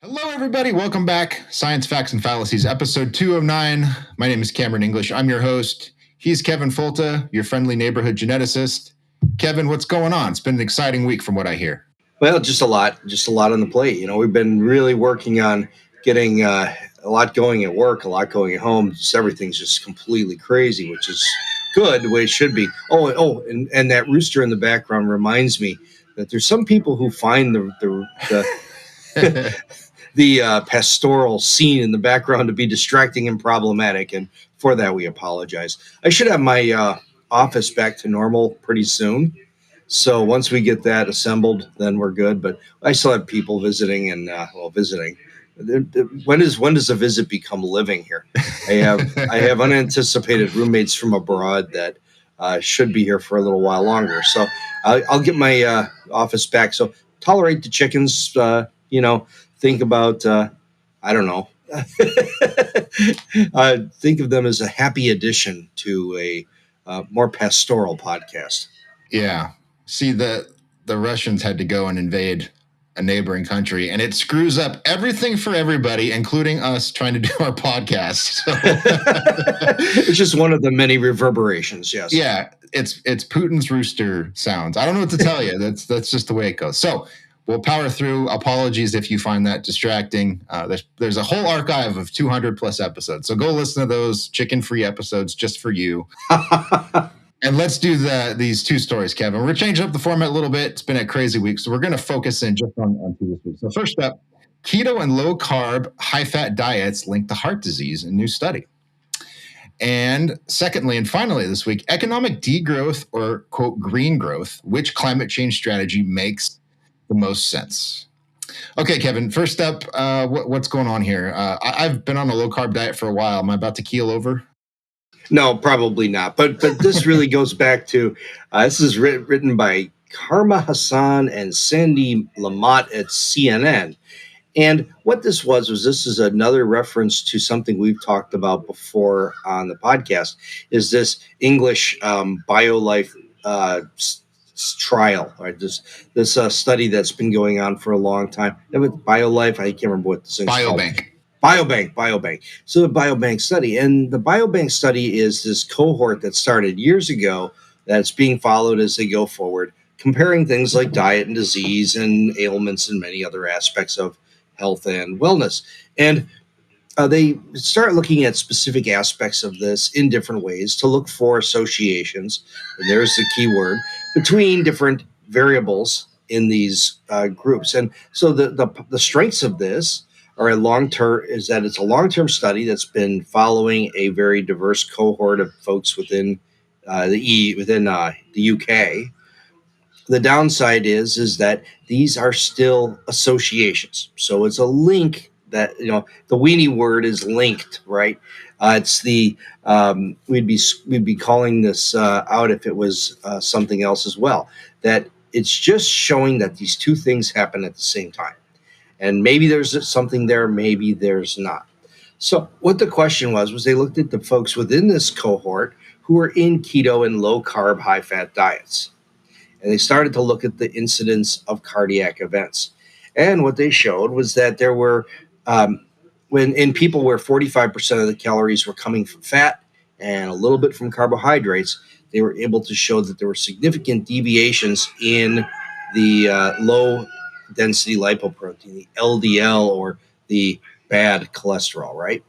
Hello, everybody. Welcome back. Science Facts and Fallacies, episode 209. My name is Cameron English. I'm your host. He's Kevin Folta, your friendly neighborhood geneticist. Kevin, what's going on? It's been an exciting week from what I hear. Well, just a lot on the plate. You know, we've been really working on getting a lot going at work, a lot going at home. Just everything's just completely crazy, which is good, the way it should be. And that rooster in the background reminds me that there's some people who find the pastoral scene in the background to be distracting and problematic, and for that we apologize. I should have my office back to normal pretty soon. So once we get that assembled, then we're good. But I still have people visiting and visiting. When does a visit become living here? I have unanticipated roommates from abroad that should be here for a little while longer. So I'll get my office back. So tolerate the chickens. Think about I don't know. Think of them as a happy addition to a more pastoral podcast. Yeah. See, the Russians had to go and invade a neighboring country, and it screws up everything for everybody, including us trying to do our podcast. So. It's just one of the many reverberations, yes. Yeah, it's Putin's rooster sounds. I don't know what to tell you. That's just the way it goes. So we'll power through. Apologies if you find that distracting. There's a whole archive of 200 plus episodes. So go listen to those chicken-free episodes just for you. And let's do these two stories, Kevin. We're changing up the format a little bit. It's been a crazy week, so we're going to focus in just on two this week. So first up, keto and low-carb, high-fat diets linked to heart disease in new study. And secondly, and finally this week, economic degrowth or, quote, green growth, which climate change strategy makes the most sense. Okay, Kevin, first up, what's going on here? I've been on a low-carb diet for a while. Am I about to keel over? No, probably not. But this really goes back to, this is written by Karma Hassan and Sandy Lamott at CNN. And what this was this is another reference to something we've talked about before on the podcast, is this English BioLife trial, right? This study that's been going on for a long time. BioLife, I can't remember what this is called. Biobank. So the Biobank study. And the Biobank study is this cohort that started years ago that's being followed as they go forward, comparing things like diet and disease and ailments and many other aspects of health and wellness. And they start looking at specific aspects of this in different ways to look for associations, and there's the key word, between different variables in these groups. And so the strengths of this are is that it's a long-term study that's been following a very diverse cohort of folks within the UK. The downside is that these are still associations. So it's a link that, the weenie word is linked, right? It's the, we'd be calling this out if it was something else as well, that it's just showing that these two things happen at the same time. And maybe there's something there, maybe there's not. So what the question was they looked at the folks within this cohort who were in keto and low-carb, high-fat diets. And they started to look at the incidence of cardiac events. And what they showed was that there were, when in people where 45% of the calories were coming from fat and a little bit from carbohydrates, they were able to show that there were significant deviations in the low density lipoprotein, the LDL, or the bad cholesterol, right?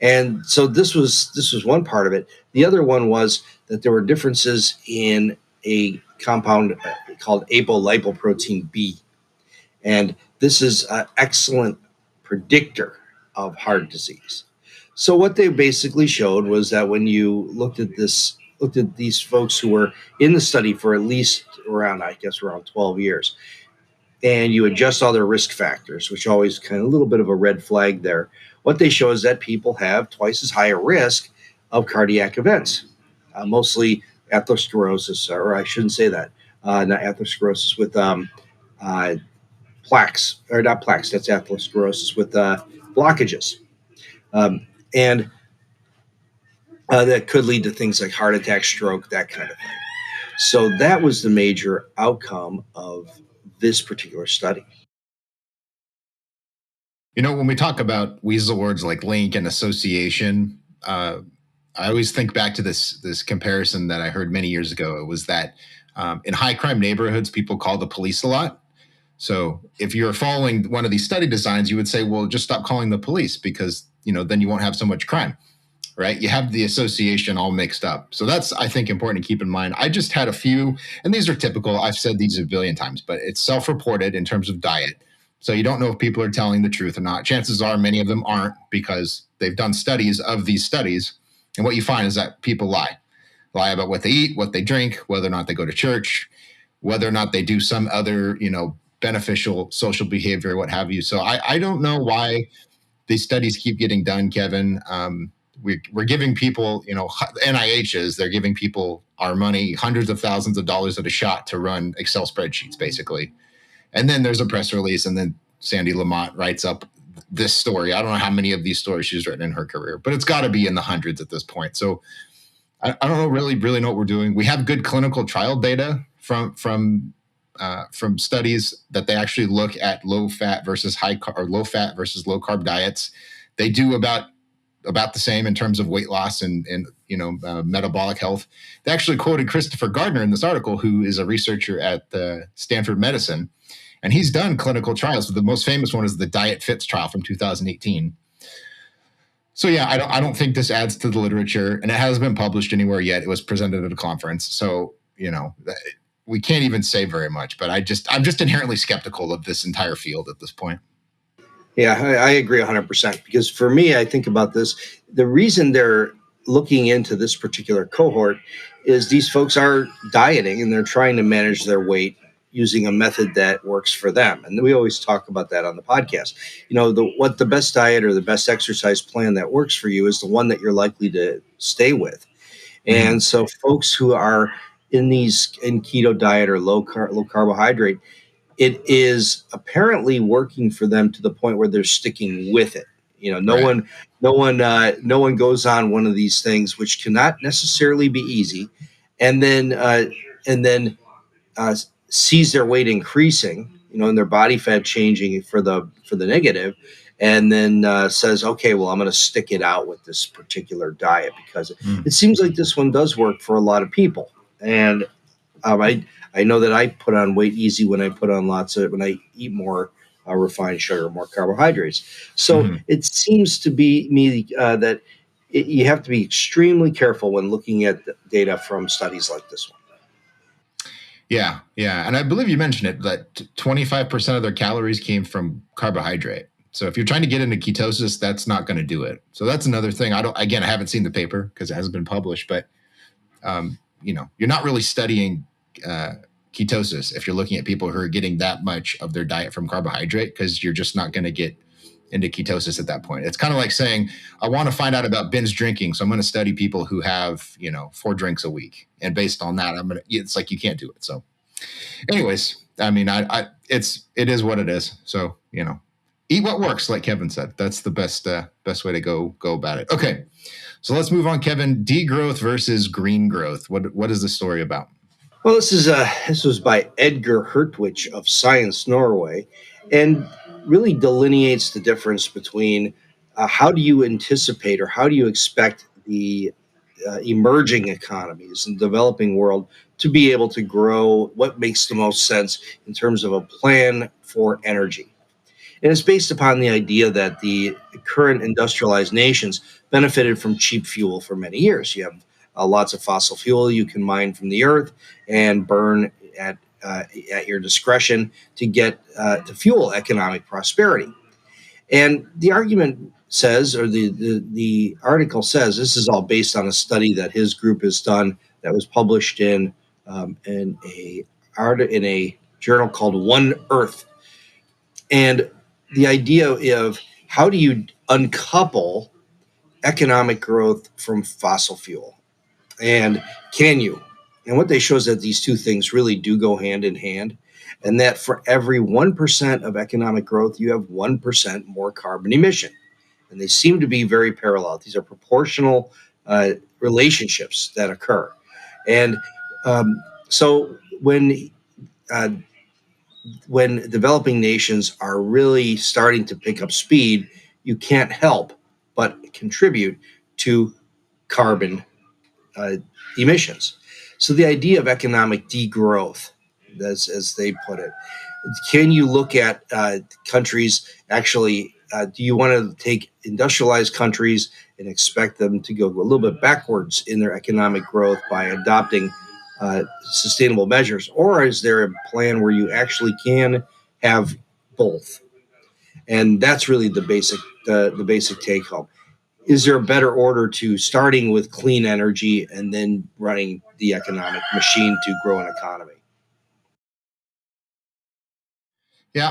And so this was one part of it. The other one was that there were differences in a compound called apolipoprotein B. And this is an excellent predictor of heart disease. So what they basically showed was that when you looked at these folks who were in the study for at least around 12 years, and you adjust all their risk factors, which always kind of a little bit of a red flag there, what they show is that people have twice as high a risk of cardiac events, mostly atherosclerosis, or I shouldn't say that, not atherosclerosis, with plaques, or not plaques, that's atherosclerosis, with blockages. And that could lead to things like heart attack, stroke, that kind of thing. So that was the major outcome of this particular study. When we talk about weasel words like link and association, I always think back to this comparison that I heard many years ago. It was that in high crime neighborhoods, people call the police a lot. So if you're following one of these study designs, you would say, well, just stop calling the police because then you won't have so much crime, right? You have the association all mixed up. So that's, I think, important to keep in mind. I just had a few, and these are typical. I've said these a billion times, but it's self-reported in terms of diet. So you don't know if people are telling the truth or not. Chances are many of them aren't because they've done studies of these studies. And what you find is that people lie about what they eat, what they drink, whether or not they go to church, whether or not they do some other, beneficial social behavior, what have you. So I don't know why these studies keep getting done, Kevin. We're giving people, NIHs, they're giving people our money, hundreds of thousands of dollars at a shot to run Excel spreadsheets, basically. And then there's a press release, and then Sandy Lamott writes up this story. I don't know how many of these stories she's written in her career, but it's got to be in the hundreds at this point. So I don't know really know what we're doing. We have good clinical trial data from studies that they actually look at low fat versus low fat versus low carb diets. They do about the same in terms of weight loss and metabolic health. They actually quoted Christopher Gardner in this article, who is a researcher at Stanford Medicine, and he's done clinical trials. The most famous one is the Diet Fits trial from 2018. So yeah, I don't think this adds to the literature, and it hasn't been published anywhere yet. It was presented at a conference, so we can't even say very much. But I'm just inherently skeptical of this entire field at this point. Yeah, I agree 100%, because for me, I think about this. The reason they're looking into this particular cohort is these folks are dieting and they're trying to manage their weight using a method that works for them. And we always talk about that on the podcast. What the best diet or the best exercise plan that works for you is the one that you're likely to stay with. And so folks who are in keto diet or low carbohydrate, it is apparently working for them to the point where they're sticking with it. No one goes on one of these things, which cannot necessarily be easy, and then sees their weight increasing, and their body fat changing for the negative, and then says, okay, well, I'm going to stick it out with this particular diet because it seems like this one does work for a lot of people. And I know that I put on weight easy when I when I eat more refined sugar, more carbohydrates. So it seems to be me that you have to be extremely careful when looking at the data from studies like this one. Yeah. And I believe you mentioned it, that 25% of their calories came from carbohydrate. So if you're trying to get into ketosis, that's not going to do it. So that's another thing. I haven't seen the paper because it hasn't been published, but you're not really studying ketosis if you're looking at people who are getting that much of their diet from carbohydrate, because you're just not going to get into ketosis at that point. It's kind of like saying, I want to find out about binge drinking, so I'm going to study people who have 4 drinks a week, and based on that, it's like you can't do it. So anyways, I mean, it is what it is. So eat what works, like Kevin said. That's the best way to go about it. Okay, so let's move on, Kevin. Degrowth versus green growth. What is the story about? Well, this was by Edgar Hertwich of Science Norway, and really delineates the difference between how do you anticipate or how do you expect the emerging economies in the developing world to be able to grow, what makes the most sense in terms of a plan for energy. And it's based upon the idea that the current industrialized nations benefited from cheap fuel for many years. You have lots of fossil fuel you can mine from the earth and burn at your discretion to get to fuel economic prosperity. And the argument says, or the article says, this is all based on a study that his group has done that was published in a journal called One Earth. And the idea of how do you uncouple economic growth from fossil fuel, and can you? And what they show is that these two things really do go hand in hand, and that for every 1% of economic growth, you have 1% more carbon emission. And they seem to be very parallel. These are proportional relationships that occur. And so when when developing nations are really starting to pick up speed, you can't help but contribute to carbon uh, emissions. So the idea of economic degrowth, as they put it, can you look at countries actually? Do you want to take industrialized countries and expect them to go a little bit backwards in their economic growth by adopting sustainable measures, or is there a plan where you actually can have both? And that's really the basic take home. Is there a better order to starting with clean energy and then running the economic machine to grow an economy? Yeah,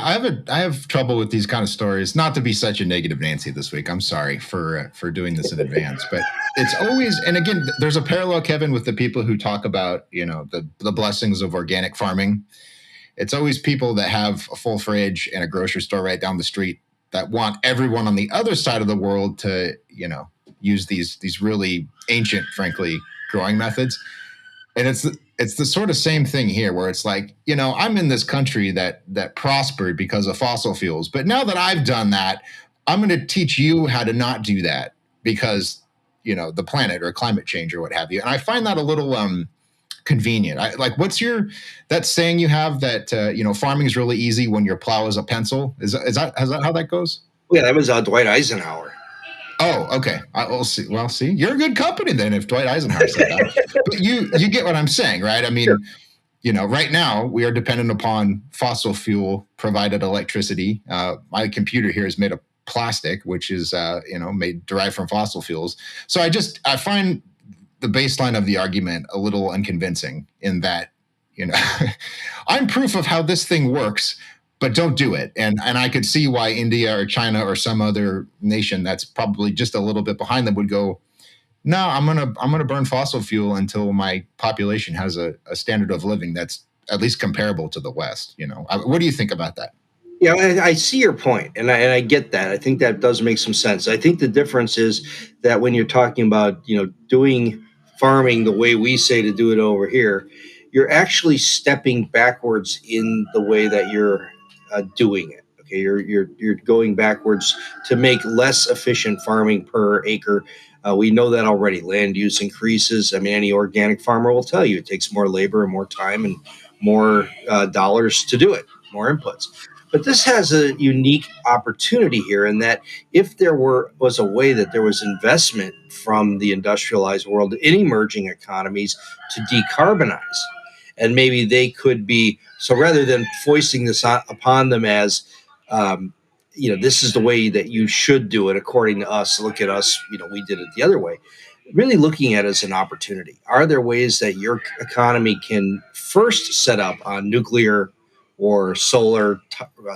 I have trouble with these kind of stories. Not to be such a negative Nancy this week. I'm sorry for doing this in advance, but it's always, and again, there's a parallel, Kevin, with the people who talk about the blessings of organic farming. It's always people that have a full fridge and a grocery store right down the street that want everyone on the other side of the world to use these really ancient, frankly, growing methods. And it's the sort of same thing here where it's like, I'm in this country that prospered because of fossil fuels, but now that I've done that, I'm going to teach you how to not do that because the planet or climate change or what have you. And I find that a little convenient. What's that saying you have that farming is really easy when your plow is a pencil? Is that how that goes? Yeah, that was Dwight Eisenhower. Oh, okay. We'll see. Well, see, you're good company then if Dwight Eisenhower said that. But you get what I'm saying, right? I mean, sure. Right now we are dependent upon fossil fuel provided electricity. My computer here is made of plastic, which is made derived from fossil fuels. So I find the baseline of the argument a little unconvincing in that I'm proof of how this thing works, but don't do it. And I could see why India or China or some other nation that's probably just a little bit behind them would go, no, I'm gonna burn fossil fuel until my population has a standard of living that's at least comparable to the West. What do you think about that? Yeah, I see your point, and I get that. I think that does make some sense. I think the difference is that when you're talking about doing farming the way we say to do it over here, you're actually stepping backwards in the way that you're doing it. Okay, you're going backwards to make less efficient farming per acre. We know that already. Land use increases. I mean, any organic farmer will tell you it takes more labor and more time and more dollars to do it, more inputs. But this has a unique opportunity here in that if there was a way that there was investment from the industrialized world in emerging economies to decarbonize, and maybe they could be so rather than foisting this upon them as this is the way that you should do it according to us. Look at us, we did it the other way. Really looking at it as an opportunity. Are there ways that your economy can first set up on nuclear or solar,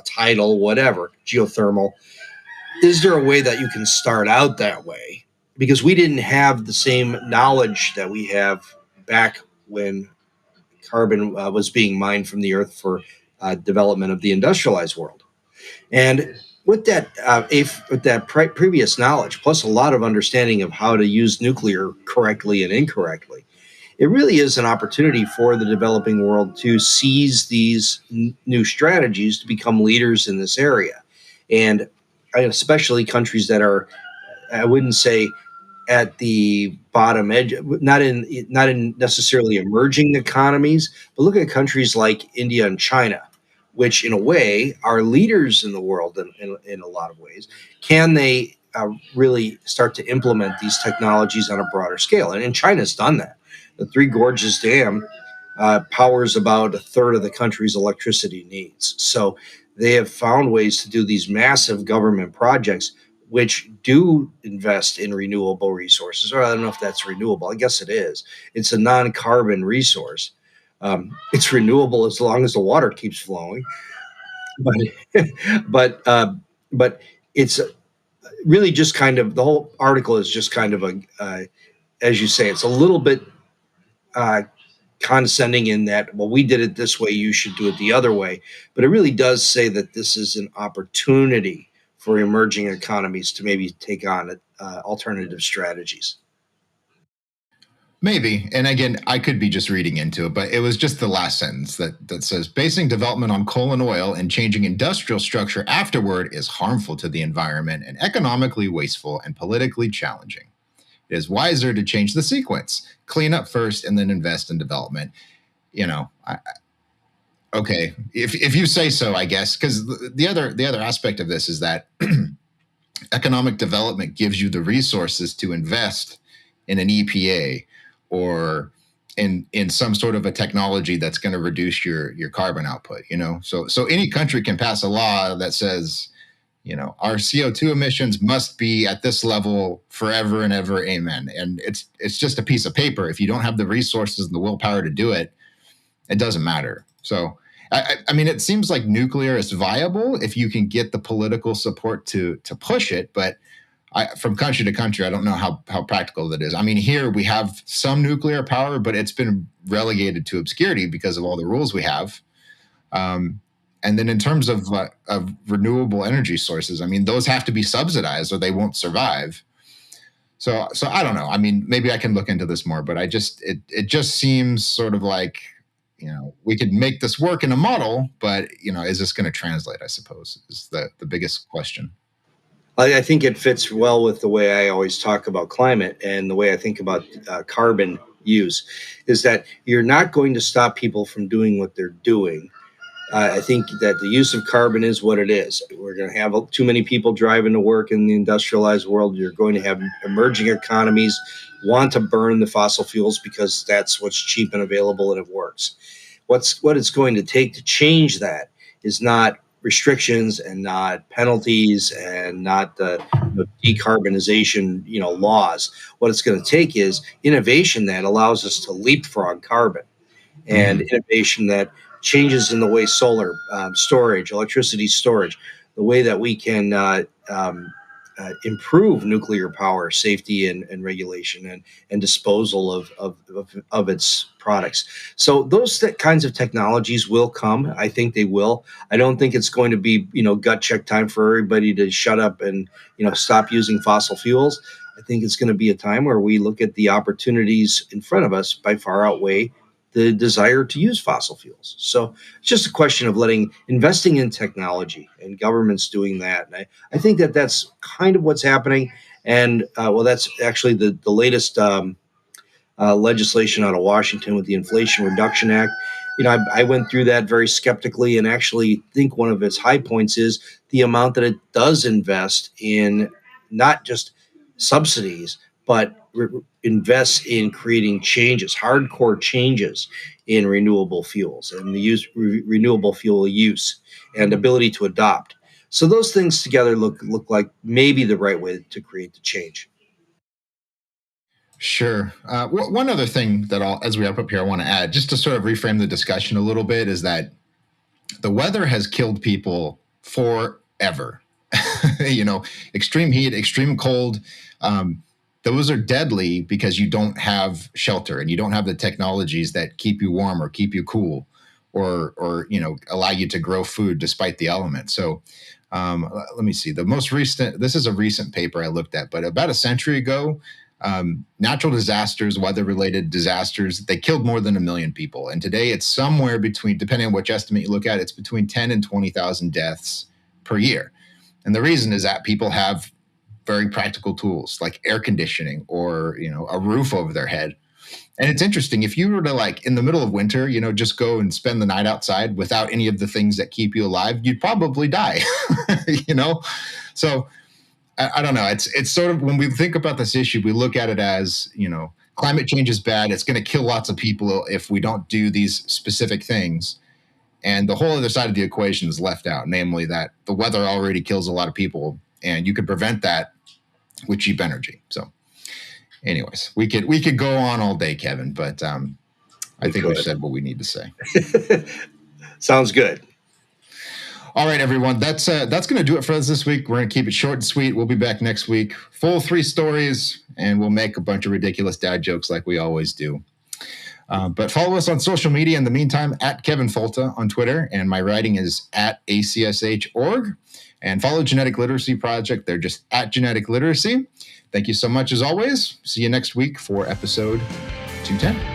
tidal, whatever, geothermal? Is there a way that you can start out that way? Because we didn't have the same knowledge that we have back when carbon was being mined from the earth for development of the industrialized world. And with that, previous knowledge, plus a lot of understanding of how to use nuclear correctly and incorrectly, it really is an opportunity for the developing world to seize these new strategies to become leaders in this area. And especially countries that are, I wouldn't say at the bottom edge, not in necessarily emerging economies, but look at countries like India and China, which in a way are leaders in the world in a lot of ways. Can they really start to implement these technologies on a broader scale? And China's done that. The Three Gorges Dam powers about a third of the country's electricity needs. So they have found ways to do these massive government projects which do invest in renewable resources. Or I don't know if that's renewable. I guess it is. It's a non-carbon resource. It's renewable as long as the water keeps flowing, but but it's really just kind of the whole article is just kind of as you say, it's a little bit uh, condescending in that, well, we did it this way, you should do it the other way. But it really does say that this is an opportunity for emerging economies to maybe take on alternative strategies. Maybe. And again, I could be just reading into it, but it was just the last sentence that says basing development on coal and oil and changing industrial structure afterward is harmful to the environment and economically wasteful and politically challenging. It is wiser to change the sequence, clean up first and then invest in development. Okay, if you say so, I guess, because the other aspect of this is that economic development gives you the resources to invest in an EPA or in some sort of a technology that's going to reduce your carbon output. So any country can pass a law that says, our CO2 emissions must be at this level forever and ever, amen. And it's just a piece of paper. If you don't have the resources and the willpower to do it, it doesn't matter. So I mean, it seems like nuclear is viable if you can get the political support to push it, but from country to country, I don't know how practical that is. I mean, here we have some nuclear power, but it's been relegated to obscurity because of all the rules we have. And then in terms of renewable energy sources, I mean, those have to be subsidized or they won't survive. So I don't know. I mean, maybe I can look into this more, but it just seems sort of like, we could make this work in a model, but, is this going to translate, I suppose, is the biggest question. I think it fits well with the way I always talk about climate and the way I think about carbon use, is that you're not going to stop people from doing what they're doing. I think that the use of carbon is what it is. We're going to have too many people driving to work in the industrialized world. You're going to have emerging economies want to burn the fossil fuels because that's what's cheap and available and it works. What it's going to take to change that is not restrictions and not penalties and not the decarbonization, laws. What it's going to take is innovation that allows us to leapfrog carbon and innovation that changes in the way solar storage, electricity storage, the way that we can improve nuclear power safety and regulation and disposal of its products. So those kinds of technologies will come. I think they will. I don't think it's going to be, gut check time for everybody to shut up and, stop using fossil fuels. I think it's going to be a time where we look at the opportunities in front of us by far outweigh the desire to use fossil fuels. So it's just a question of investing in technology and governments doing that. And I think that's kind of what's happening. And that's actually the latest legislation out of Washington with the Inflation Reduction Act. I went through that very skeptically and actually think one of its high points is the amount that it does invest in not just subsidies, but invest in creating changes, hardcore changes in renewable fuels and the renewable fuel use and ability to adopt. So those things together look like maybe the right way to create the change. Sure. One other thing that as we wrap up here, I want to add, just to sort of reframe the discussion a little bit, is that the weather has killed people forever. Extreme heat, extreme cold. Those are deadly because you don't have shelter and you don't have the technologies that keep you warm or keep you cool or allow you to grow food despite the elements. So let me see. This is a recent paper I looked at, but about a century ago, natural disasters, weather-related disasters, they killed more than 1 million people. And today it's somewhere between, depending on which estimate you look at, it's between 10 and 20,000 deaths per year. And the reason is that people have very practical tools like air conditioning or, a roof over their head. And it's interesting, if you were to in the middle of winter, just go and spend the night outside without any of the things that keep you alive, you'd probably die, So I don't know. It's sort of, when we think about this issue, we look at it as, climate change is bad. It's going to kill lots of people if we don't do these specific things. And the whole other side of the equation is left out, namely that the weather already kills a lot of people and you could prevent that with cheap energy. So anyways, we could go on all day, Kevin, but I think we've said what we need to say. Sounds good. All right, everyone. That's going to do it for us this week. We're going to keep it short and sweet. We'll be back next week. Full 3 stories, and we'll make a bunch of ridiculous dad jokes like we always do. But follow us on social media in the meantime, at Kevin Folta on Twitter, and my writing is at ACSH.org. And follow Genetic Literacy Project. They're just at Genetic Literacy. Thank you so much as always. See you next week for episode 210.